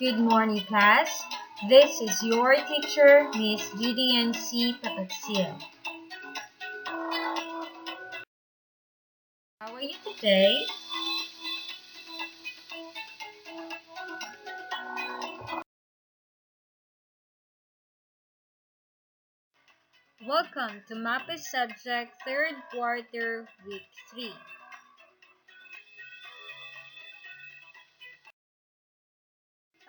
Good morning, class. This is your teacher, Miss Judy C. Papatsil. How are you today? Welcome to Mapeh Subject 3rd Quarter, Week 3.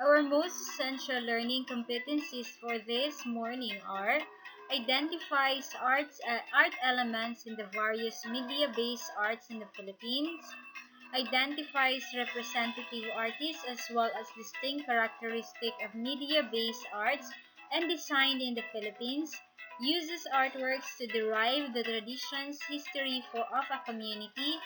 Our most essential learning competencies for this morning are identifies art elements in the various media-based arts in the Philippines, identifies representative artists as well as distinct characteristic of media-based arts and design in the Philippines, uses artworks to derive the traditions, history of a community,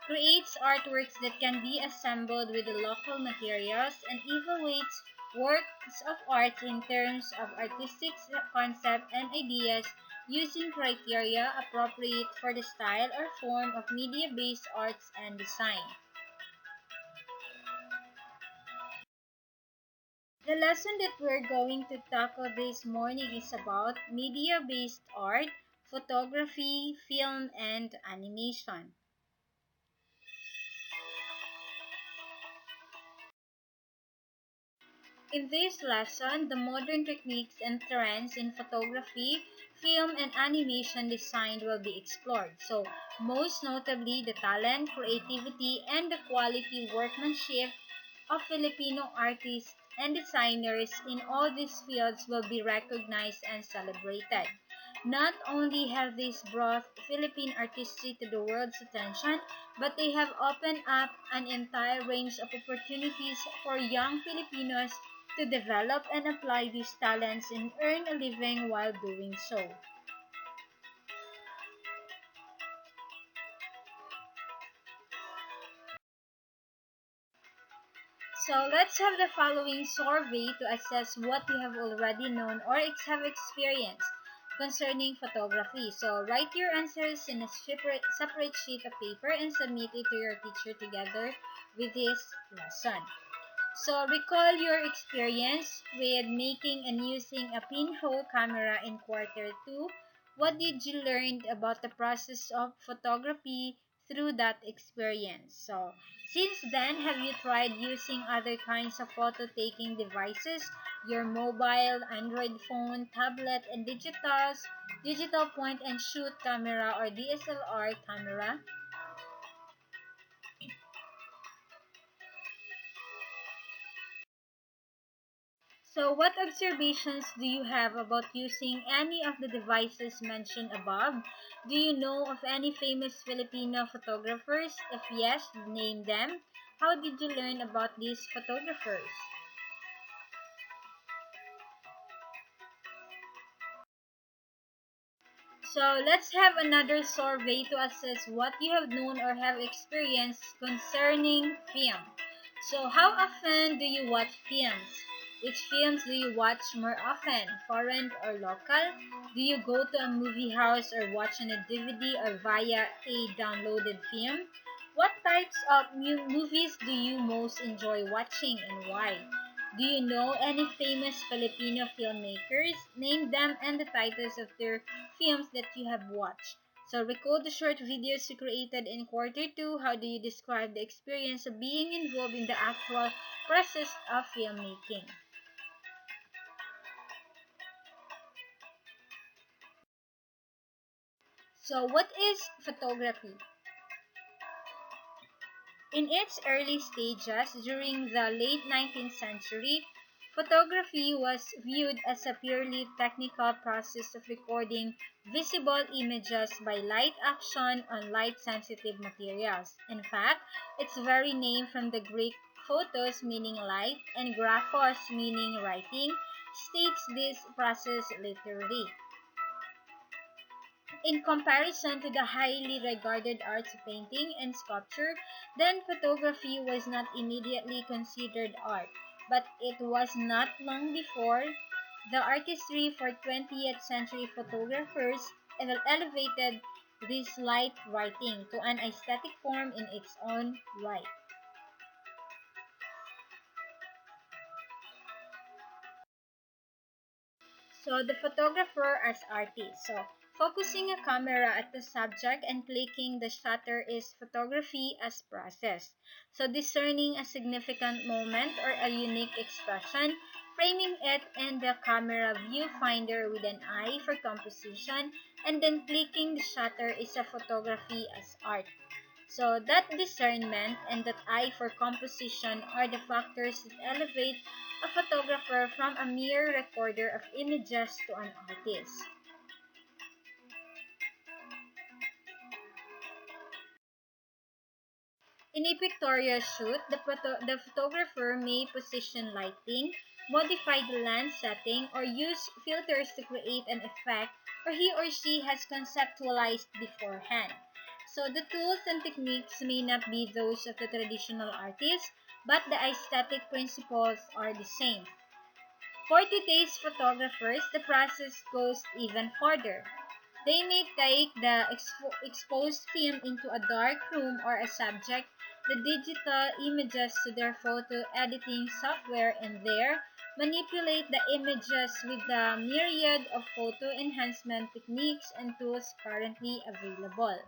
creates artworks that can be assembled with the local materials, and evaluates works of art in terms of artistic concept and ideas using criteria appropriate for the style or form of media-based arts and design. The lesson that we're going to tackle this morning is about media-based art, photography, film, and animation. In this lesson, the modern techniques and trends in photography, film, and animation design will be explored. So, most notably, the talent, creativity, and the quality workmanship of Filipino artists and designers in all these fields will be recognized and celebrated. Not only have these brought Philippine artistry to the world's attention, but they have opened up an entire range of opportunities for young Filipinos to develop and apply these talents and earn a living while doing so. So let's have the following survey to assess what you have already known or have experienced concerning photography. So write your answers in a separate sheet of paper and submit it to your teacher together with this lesson. So recall your experience with making and using a pinhole camera in quarter 2. What did you learn about the process of photography through that experience? So since then, have you tried using other kinds of photo taking devices? Your mobile, Android phone, tablet, and digital point and shoot camera or DSLR camera? So, what observations do you have about using any of the devices mentioned above? Do you know of any famous Filipino photographers? If yes, name them. How did you learn about these photographers? So, let's have another survey to assess what you have known or have experienced concerning film. So, how often do you watch films? Which films do you watch more often, foreign or local? Do you go to a movie house or watch on a DVD or via a downloaded film? What types of movies do you most enjoy watching and why? Do you know any famous Filipino filmmakers? Name them and the titles of their films that you have watched. So record the short videos you created in quarter 2. How do you describe the experience of being involved in the actual process of filmmaking? So what is photography? In its early stages during the late 19th century, photography was viewed as a purely technical process of recording visible images by light action on light-sensitive materials. In fact, its very name from the Greek photos meaning light and graphos meaning writing states this process literally. In comparison to the highly regarded arts of painting and sculpture, then photography was not immediately considered art, but it was not long before the artistry for 20th century photographers elevated this light writing to an aesthetic form in its own right. So the photographer as artist. So focusing a camera at the subject and clicking the shutter is photography as process. So discerning a significant moment or a unique expression, framing it in the camera viewfinder with an eye for composition, and then clicking the shutter is a photography as art. So that discernment and that eye for composition are the factors that elevate a photographer from a mere recorder of images to an artist. In a pictorial shoot, the photographer may position lighting, modify the lens setting, or use filters to create an effect or he or she has conceptualized beforehand. So the tools and techniques may not be those of the traditional artist, but the aesthetic principles are the same. For today's photographers, the process goes even further. They may take the exposed film into a dark room or a subject the digital images to their photo editing software and there manipulate the images with the myriad of photo enhancement techniques and tools currently available.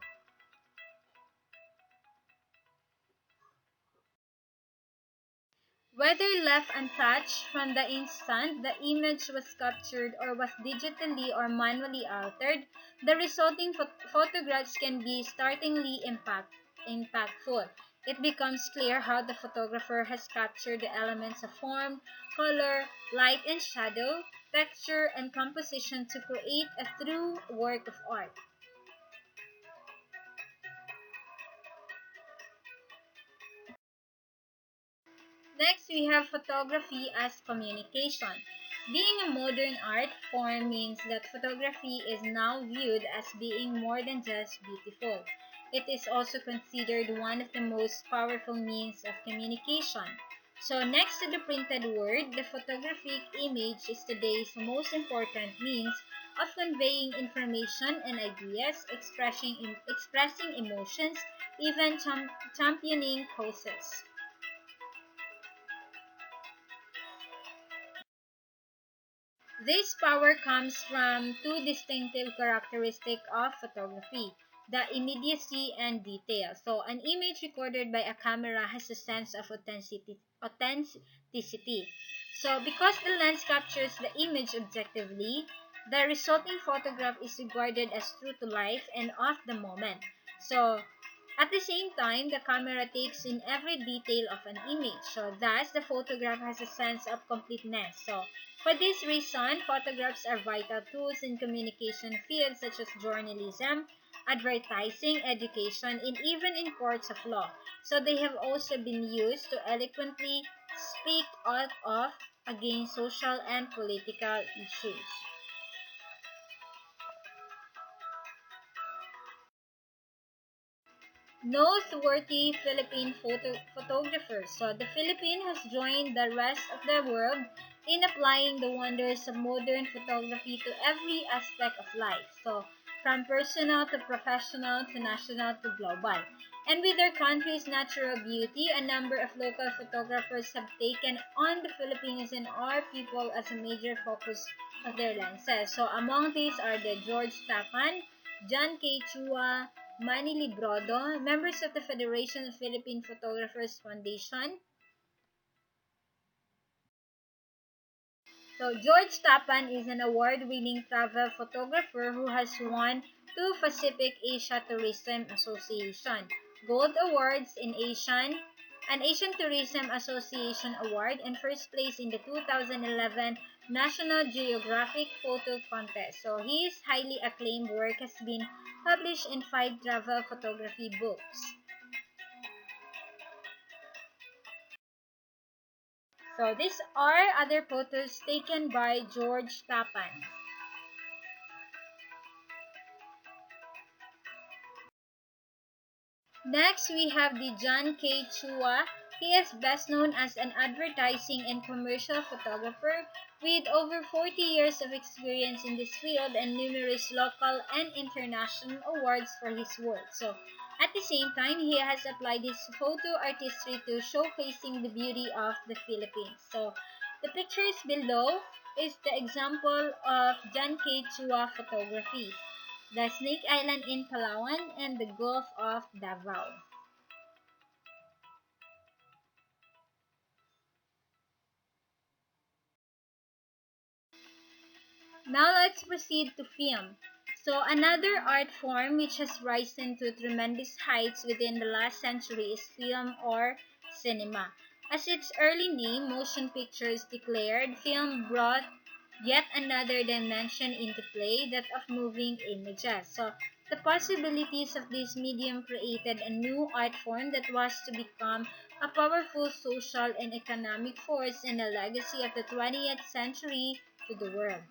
Whether left untouched from the instant the image was captured or was digitally or manually altered, the resulting photographs can be startlingly impactful. It becomes clear how the photographer has captured the elements of form, color, light and shadow, texture, and composition to create a true work of art. Next, we have photography as communication. Being a modern art form means that photography is now viewed as being more than just beautiful. It is also considered one of the most powerful means of communication. So, next to the printed word, the photographic image is today's most important means of conveying information and ideas, expressing emotions, even championing causes. This power comes from two distinctive characteristics of photography, the immediacy and detail. So, an image recorded by a camera has a sense of authenticity. So, because the lens captures the image objectively, the resulting photograph is regarded as true to life and of the moment. So, at the same time, the camera takes in every detail of an image. So, thus, the photograph has a sense of completeness. So, for this reason, photographs are vital tools in communication fields such as journalism, advertising, education, and even in courts of law. So, they have also been used to eloquently speak out of against social and political issues. Noteworthy Philippine photographers. So the Philippines has joined the rest of the world in applying the wonders of modern photography to every aspect of life. So from personal to professional to national to global. And with their country's natural beauty, a number of local photographers have taken on the Philippines and our people as a major focus of their lenses. So among these are the George Tapan, John K. Chua, Manny Librodo, members of the Federation of Philippine Photographers Foundation. So George Tapan is an award-winning travel photographer who has won two Pacific Asia Tourism Association Gold Awards in an Asian Tourism Association Award, and first place in the 2011 National Geographic Photo Contest. So his highly acclaimed work has been published in 5 travel photography books. So these are other photos taken by George Tapan. Next, we have the John K. Chua. He is best known as an advertising and commercial photographer with over 40 years of experience in this field and numerous local and international awards for his work. So, at the same time, he has applied his photo artistry to showcasing the beauty of the Philippines. So, the pictures below is the example of John K. Chua photography, the Snake Island in Palawan, and the Gulf of Davao. Now let's proceed to film. So another art form which has risen to tremendous heights within the last century is film or cinema. As its early name, motion pictures declared, film brought yet another dimension into play, that of moving images. So the possibilities of this medium created a new art form that was to become a powerful social and economic force and a legacy of the 20th century to the world.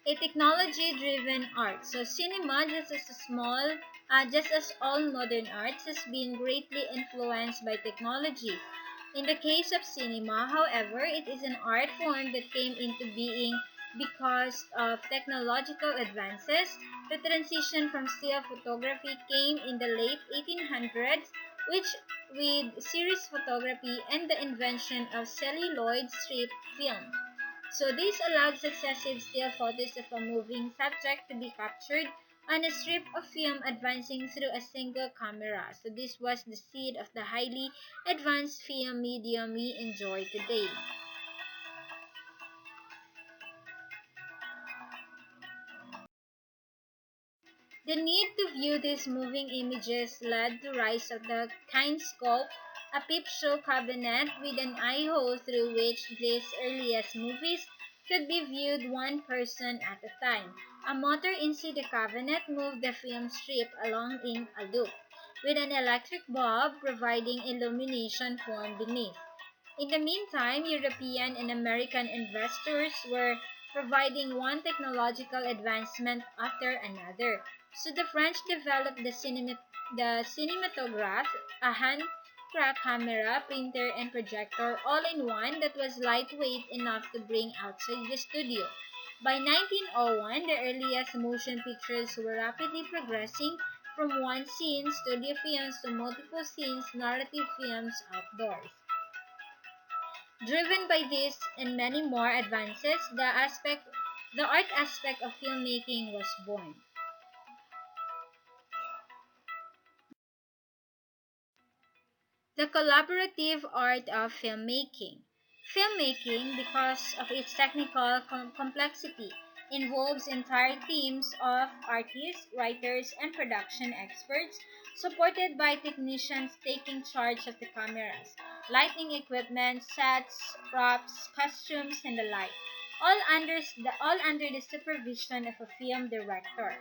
A technology-driven art. So cinema, just as all modern arts, has been greatly influenced by technology. In the case of cinema, however, it is an art form that came into being because of technological advances. The transition from still photography came in the late 1800s, which with series photography and the invention of celluloid strip film. So this allowed successive still photos of a moving subject to be captured on a strip of film advancing through a single camera. So this was the seed of the highly advanced film medium we enjoy today. The need to view these moving images led to rise of the kinescope, a peep show cabinet with an eye hole through which these earliest movies could be viewed one person at a time. A motor inside the cabinet moved the film strip along in a loop, with an electric bulb providing illumination from beneath. In the meantime, European and American investors were providing one technological advancement after another. So the French developed the cinematograph, a hand-crank camera, printer, and projector all in one that was lightweight enough to bring outside the studio. By 1901, the earliest motion pictures were rapidly progressing from one scene, studio films, to multiple scenes, narrative films outdoors. Driven by this and many more advances, the art aspect of filmmaking was born. The collaborative art of filmmaking. Filmmaking, because of its technical complexity, involves entire teams of artists, writers, and production experts, supported by technicians taking charge of the cameras, lighting equipment, sets, props, costumes, and the like, all under the supervision of a film director.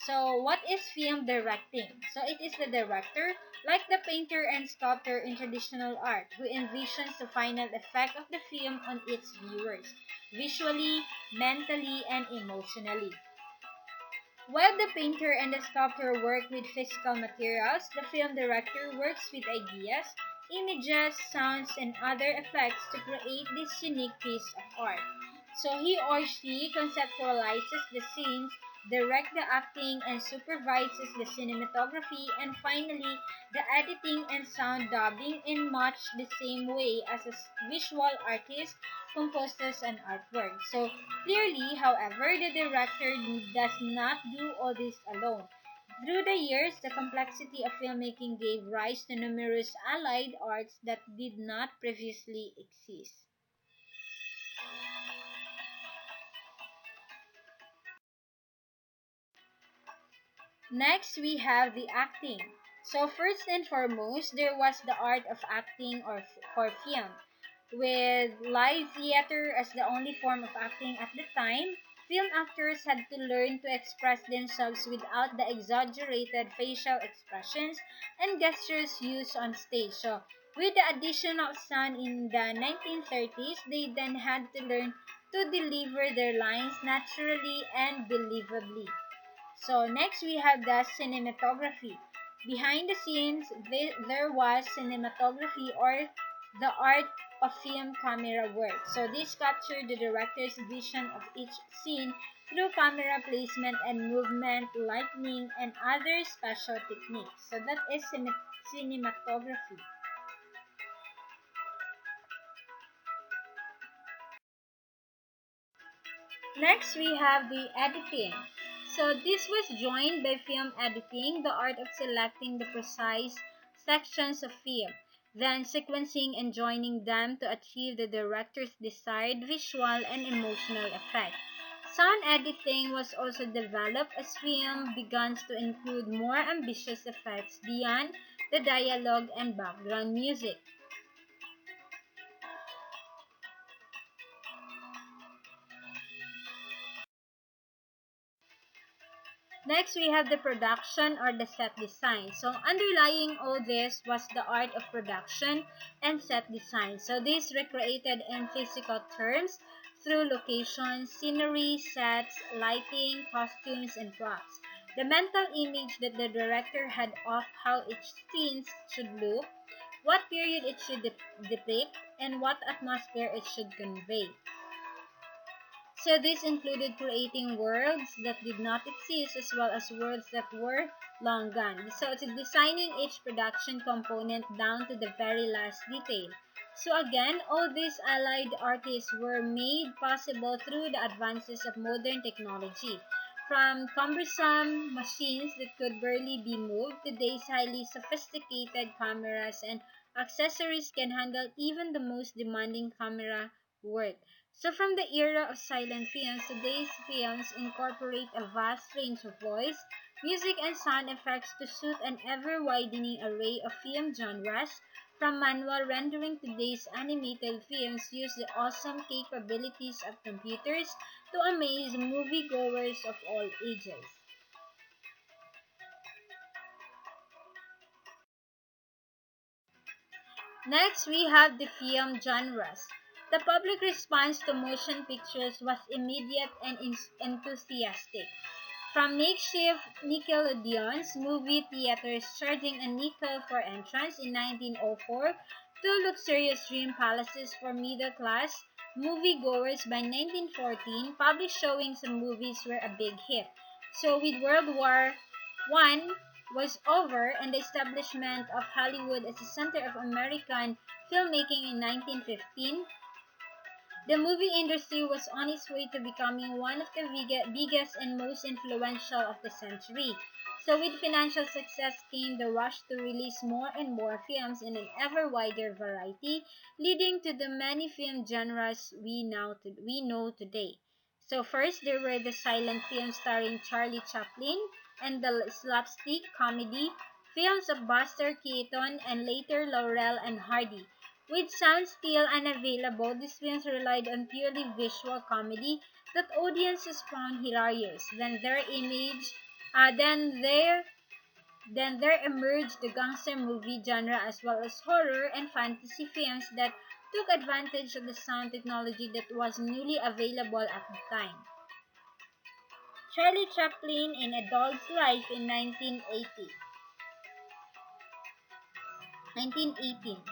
So, what is film directing? So, it is the director, like the painter and sculptor in traditional art, who envisions the final effect of the film on its viewers, visually, mentally, and emotionally. While the painter and the sculptor work with physical materials, the film director works with ideas, images, sounds, and other effects to create this unique piece of art. So he or she conceptualizes the scenes, directs the acting, and supervises the cinematography, and finally, the editing and sound dubbing in much the same way as a visual artist composes an artwork. So clearly, however, the director does not do all this alone. Through the years, the complexity of filmmaking gave rise to numerous allied arts that did not previously exist. Next, we have the acting. So first and foremost, there was the art of acting for film. With live theater as the only form of acting at the time, film actors had to learn to express themselves without the exaggerated facial expressions and gestures used on stage. So, with the addition of sound in the 1930s, they then had to learn to deliver their lines naturally and believably. So next we have the cinematography. Behind the scenes, there was cinematography, or the art of film camera work. So this captured the director's vision of each scene through camera placement and movement, lighting, and other special techniques. So that is cinematography. Next, we have the editing. So this was joined by film editing, the art of selecting the precise sections of film, then sequencing and joining them to achieve the director's desired visual and emotional effect. Sound editing was also developed as film began to include more ambitious effects beyond the dialogue and background music. Next, we have the production or the set design. So, underlying all this was the art of production and set design. So, this recreated in physical terms through locations, scenery, sets, lighting, costumes, and props. The mental image that the director had of how each scene should look, what period it should depict, and what atmosphere it should convey. So this included creating worlds that did not exist as well as worlds that were long gone. So it's designing each production component down to the very last detail. So again, all these allied artists were made possible through the advances of modern technology. From cumbersome machines that could barely be moved, today's highly sophisticated cameras and accessories can handle even the most demanding camera work. So from the era of silent films, today's films incorporate a vast range of voice, music, and sound effects to suit an ever-widening array of film genres. From manual rendering, today's animated films use the awesome capabilities of computers to amaze moviegoers of all ages. Next, we have the film genres. The public response to motion pictures was immediate and enthusiastic. From makeshift Nickelodeons movie theaters charging a nickel for entrance in 1904 to luxurious dream palaces for middle-class moviegoers by 1914, public showings of movies were a big hit. So with World War I was over and the establishment of Hollywood as a center of American filmmaking in 1915, the movie industry was on its way to becoming one of the biggest and most influential of the century. So with financial success came the rush to release more and more films in an ever wider variety, leading to the many film genres we know today. So first there were the silent films starring Charlie Chaplin and the slapstick comedy films of Buster Keaton and later Laurel and Hardy. With sound still unavailable, these films relied on purely visual comedy that audiences found hilarious. Then there emerged the gangster movie genre as well as horror and fantasy films that took advantage of the sound technology that was newly available at the time. Charlie Chaplin in A Dog's Life in 1918.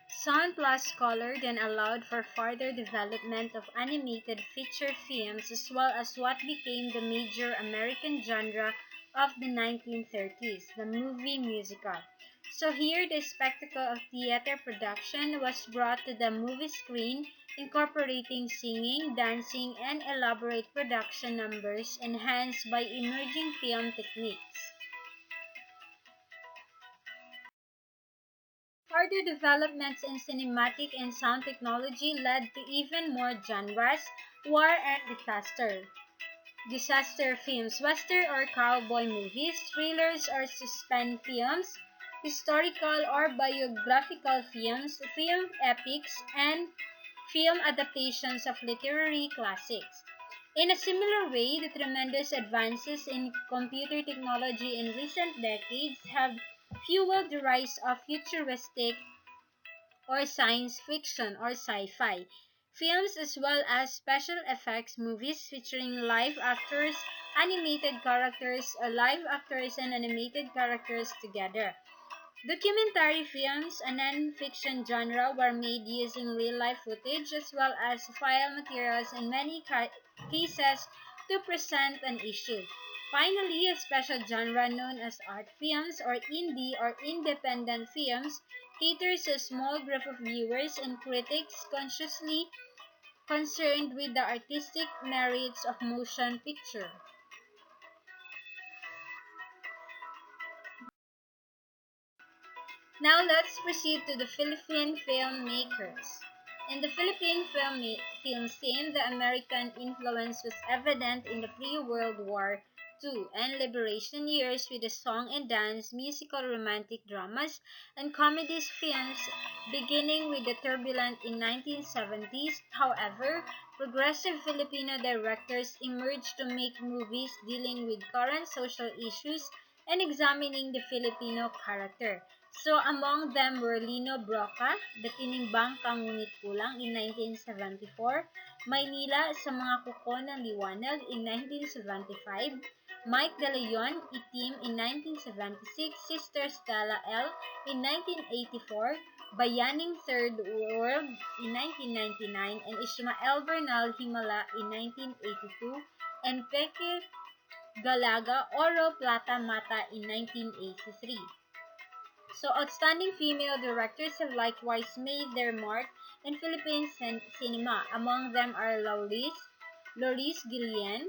Sound plus color then allowed for further development of animated feature films as well as what became the major American genre of the 1930s, the movie musical. So here the spectacle of theater production was brought to the movie screen, incorporating singing, dancing, and elaborate production numbers enhanced by emerging film techniques. Further developments in cinematic and sound technology led to even more genres, war and disaster films, western or cowboy movies, thrillers or suspense films, historical or biographical films, film epics, and film adaptations of literary classics. In a similar way, the tremendous advances in computer technology in recent decades have fueled the rise of futuristic or science fiction or sci-fi films as well as special effects movies featuring live actors and animated characters together. Documentary films, a non-fiction genre, were made using real-life footage as well as file materials in many cases to present an issue. Finally, a special genre known as art films or indie or independent films caters to a small group of viewers and critics consciously concerned with the artistic merits of motion picture. Now let's proceed to the Philippine filmmakers. In the Philippine film scene, the American influence was evident in the pre-World War II and liberation years with the song and dance, musical romantic dramas, and comedies films beginning with the turbulent in 1970s. However, progressive Filipino directors emerged to make movies dealing with current social issues and examining the Filipino character. So among them were Lino Broca, The Tinimbang Ka Ngunit Kulang in 1974, Maynila sa Mga Kuko ng Liwanag in 1975, Mike De Leon, Itim in 1976, Sister Stella L in 1984, Bayaning Third World in 1999, and Ishmael Bernal Himala in 1982, and Peke Galaga Oro Plata Mata in 1983. So, outstanding female directors have likewise made their mark in Philippine cinema. Among them are Loris Guillen,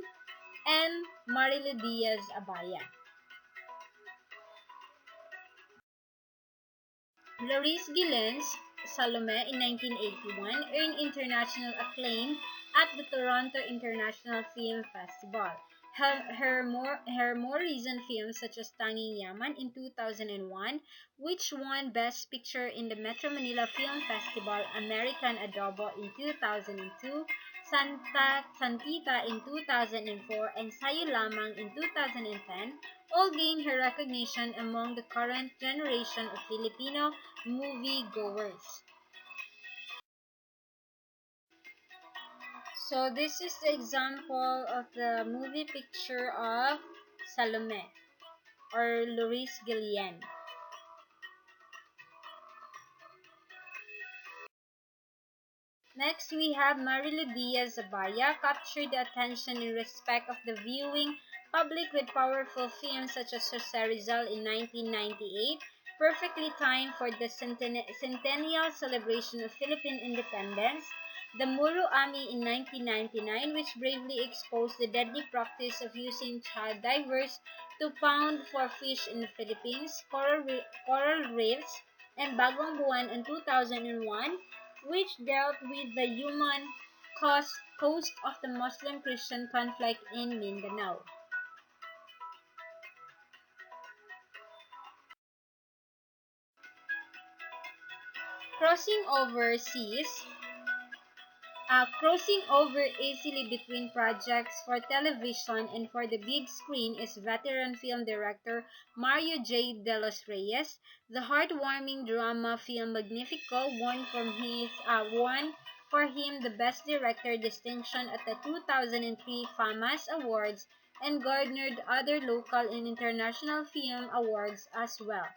and Marilu Diaz-Abaya. Loris Guillen's Salome in 1981 earned international acclaim at the Toronto International Film Festival. Her more recent films such as Tanging Yaman in 2001, which won Best Picture in the Metro Manila Film Festival, American Adobo in 2002, Santita in 2004, and Sayo Lamang in 2010, all gained her recognition among the current generation of Filipino moviegoers. So this is the example of the movie picture of Salome or Luis Guillen. Next, we have Marilu Diaz-Abaya captured the attention and respect of the viewing public with powerful films such as Jose Rizal in 1998, perfectly timed for the centennial celebration of Philippine independence, the Muro Ami in 1999, which bravely exposed the deadly practice of using child divers to pound for fish in the Philippines, coral reefs, and Bagong Buwan in 2001, which dealt with the human cost of the Muslim-Christian conflict in Mindanao. Crossing over easily between projects for television and for the big screen is veteran film director Mario J. De Los Reyes. The heartwarming drama film Magnifico won for him the Best Director distinction at the 2003 FAMAS Awards and garnered other local and international film awards as well.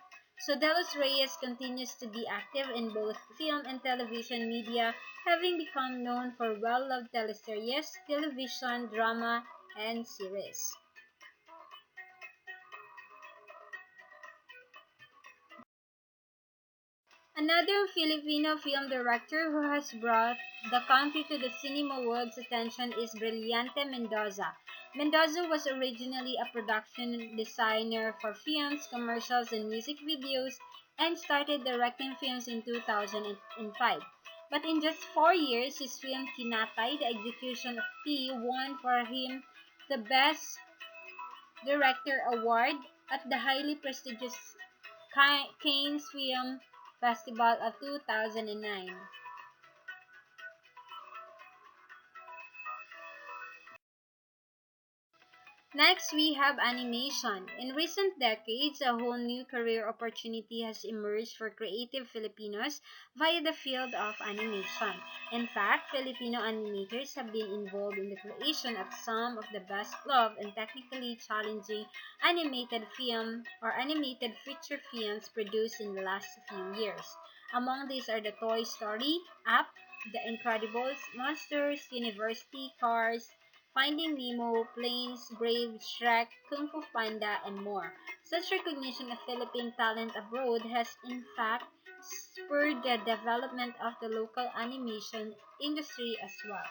So De Los Reyes continues to be active in both film and television media, having become known for well-loved teleseries, television, drama, and series. Another Filipino film director who has brought the country to the cinema world's attention is Brillante Mendoza. Mendoza was originally a production designer for films, commercials, and music videos, and started directing films in 2005. But in just 4 years, his film Kinatay, The Execution of P, won for him the Best Director Award at the highly prestigious Cannes Film Festival of 2009. Next, we have animation. In recent decades, a whole new career opportunity has emerged for creative Filipinos via the field of animation. In fact, Filipino animators have been involved in the creation of some of the best loved and technically challenging animated film or animated feature films produced in the last few years. Among these are the Toy Story, Up, The Incredibles, Monsters, University, Cars, Finding Nemo, Planes, Brave, Shrek, Kung Fu Panda, and more. Such recognition of Philippine talent abroad has in fact spurred the development of the local animation industry as well.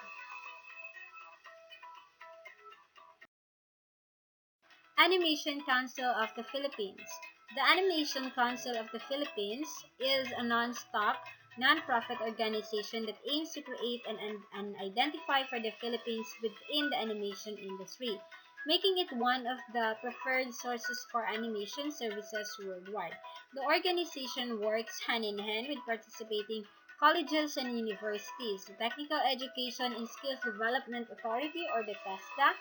Animation Council of the Philippines. The Animation Council of the Philippines is a non-profit organization that aims to create and identify for the Philippines within the animation industry, making it one of the preferred sources for animation services worldwide. The organization works hand in hand with participating colleges and universities, the Technical Education and Skills Development Authority or the TESDA,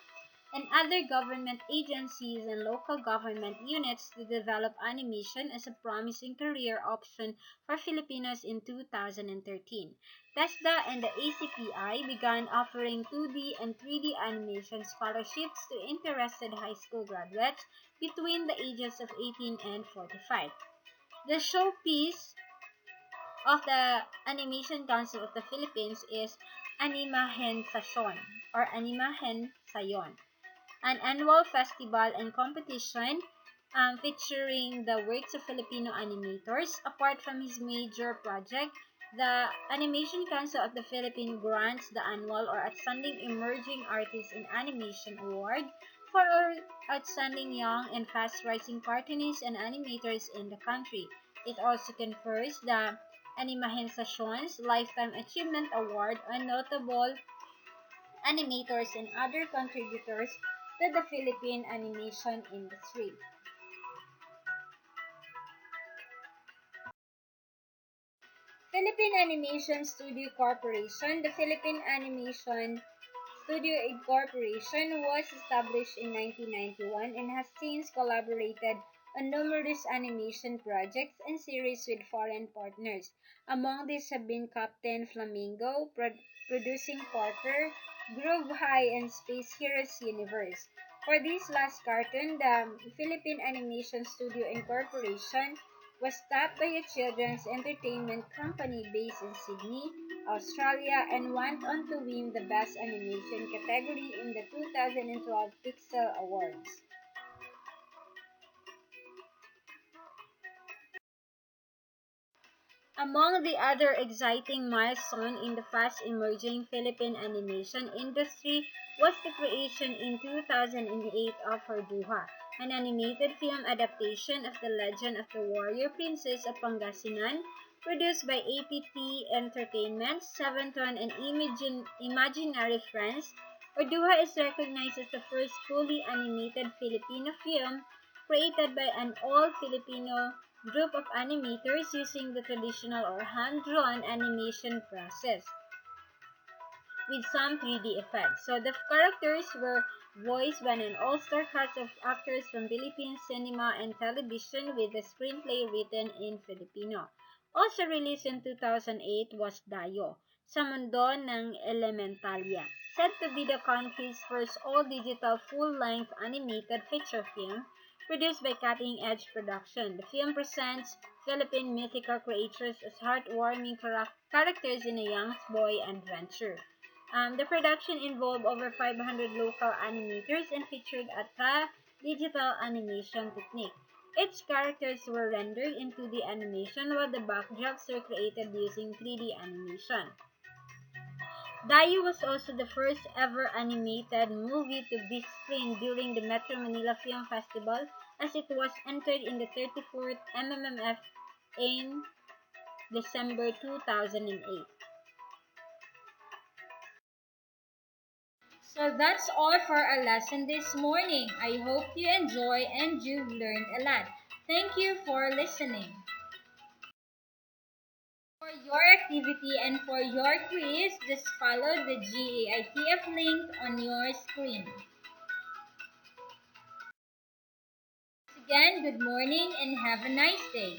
and other government agencies and local government units to develop animation as a promising career option for Filipinos in 2013. TESDA and the ACPI began offering 2D and 3D animation scholarships to interested high school graduates between the ages of 18 and 45. The showpiece of the Animation Council of the Philippines is Animahen Sayon or Animahen Sayon, an annual festival and competition featuring the works of Filipino animators. Apart from his major project, the Animation Council of the Philippines grants the annual or Outstanding Emerging Artist in Animation Award for outstanding young and fast-rising cartoonists and animators in the country. It also confers the Animahensacion's Lifetime Achievement Award on notable animators and other contributors to the Philippine animation industry. Philippine Animation Studio Corporation. The Philippine Animation Studio Incorporation was established in 1991 and has since collaborated on numerous animation projects and series with foreign partners. Among these have been Captain Flamingo, producing Porker, Groove High, and Space Heroes Universe. For this last cartoon, the Philippine Animation Studio Incorporation was tapped by a children's entertainment company based in Sydney, Australia, and went on to win the Best Animation category in the 2012 Pixel Awards. Among the other exciting milestones in the fast-emerging Philippine animation industry was the creation in 2008 of Harduha, an animated film adaptation of the legend of the warrior princess of Pangasinan, produced by APT Entertainment, Seventon, and Imaginary Friends. Harduha is recognized as the first fully animated Filipino film created by an all-Filipino group of animators using the traditional or hand-drawn animation process with some 3D effects. So the characters were voiced by an all-star cast of actors from Philippine cinema and television with the screenplay written in Filipino. Also released in 2008 was Dayo, Sa Mundo ng Elementalia, said to be the country's first all-digital full-length animated feature film produced by Cutting Edge Production. The film presents Philippine mythical creatures as heartwarming characters in a young boy adventure. The production involved over 500 local animators and featured a digital animation technique. Its characters were rendered in 2D animation while the backdrops were created using 3D animation. Dayu was also the first ever animated movie to be screened during the Metro Manila Film Festival as it was entered in the 34th MMF in December 2008. So that's all for our lesson this morning. I hope you enjoy and you've learned a lot. Thank you for listening. For your activity and for your quiz, just follow the GAITF link on your screen. Once again, good morning and have a nice day.